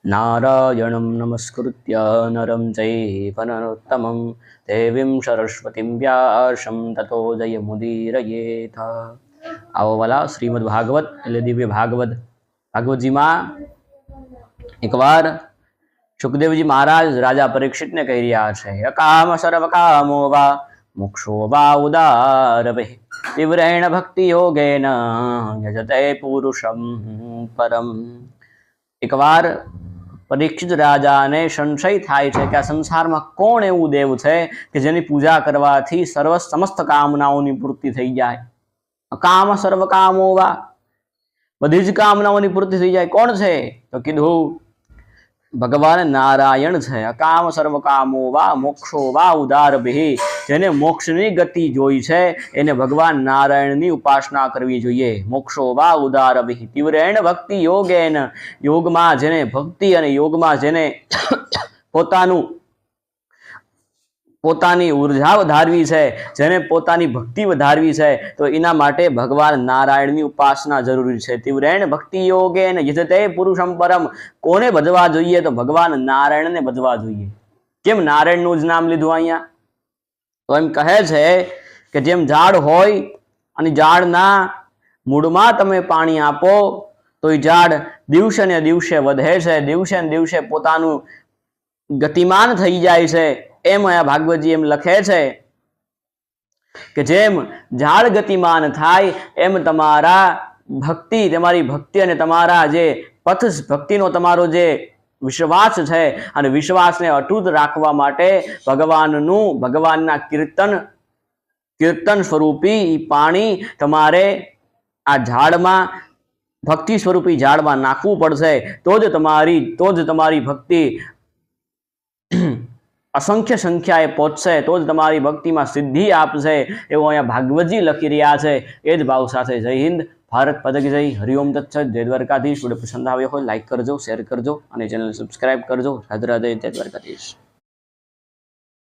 नारायणं नमस्कृत्य नरं चैव नरोत्तमं देवीं सरस्वतीं व्यासं ततो जयमुदीरयेत्। आओ वाला श्रीमद् भागवत એટલે દિવ્ય ભાગવતજીમાં એકવાર સુખદેવજી મહારાજ રાજા પરીક્ષિતને કહી રહ્યા છે, અકામ સર્વકામો વા મોક્ષો વા ઉદારવે તીવ્રેણ ભક્તિ યોગેન યજતે પુરુષમ પરમ। એકવાર પરીક્ષિત રાજાને સંશય થાય છે કે આ સંસારમાં કોણ એવું દેવ છે કે જેની પૂજા કરવાથી સમસ્ત કામનાઓની પૂર્તિ થઈ જાય। અકામ સર્વકામો વા બધી જ કામનાઓની પૂર્તિ થઈ જાય। કોણ છે? તો કીધું ભગવાન નારાયણ છે। અકામ સર્વકામો વા મોક્ષો વા ઉદારભિ જેને મોક્ષની ગતિ જોઈ છે એને ભગવાન નારાયણની ઉપાસના કરવી જોઈએ। મોક્ષો વા ઉદારભિ તીવ્રેણ ભક્તિ યોગેન યોગમાં જેને ભક્તિ અને યોગમાં જેને પોતાની ઉર્જા વધારવી છે, જેને પોતાની ભક્તિ વધારવી છે તો એના માટે ભગવાન નારાયણની ઉપાસના જરૂરી છે। તીવ્રેણ ભક્તિ યોગેન યજતે પુરુષમ પરમ કોને ભજવા જોઈએ? તો ભગવાન નારાયણને ભજવા જોઈએ। કેમ નારાયણનું જ નામ લીધું અહીંયા? તો એમ કહે છે કે જેમ ઝાડ હોય અને ઝાડના મૂળમાં તમે પાણી આપો તો એ ઝાડ દિવસે ને દિવસે વધે છે, દિવસે ને દિવસે પોતાનું ગતિમાન થઈ જાય છે। એમ આ ભાગવતજી એમ લખે છે કે જેમ ઝાડ ગતિમાન થાય એમ તમારી ભક્તિ અને તમારા જે પથ ભક્તિનો તમારો જે વિશ્વાસ છે અને વિશ્વાસને અટૂટ રાખવા માટે ભગવાનના કીર્તન સ્વરૂપી પાણી તમારે આ ઝાડમાં ભક્તિ સ્વરૂપી ઝાડમાં નાખવું પડશે। તો જ તમારી ભક્તિ असंख्य संख्याए पहुंचશે, तो ज तमारी भक्ति में सिद्धि आपसे एवं अहींया भागवतजी लखी रह्या छे। ए ज भाव साथे जय हिंद, भारत माता की जय, हरिओम तत्सत, जय द्वारकाधीश। वीडियो पसंद आव्यो होय लाइक करजो, शेर करजो और चैनल सब्सक्राइब करजो। राधे राधे, जय द्वारकाधीश।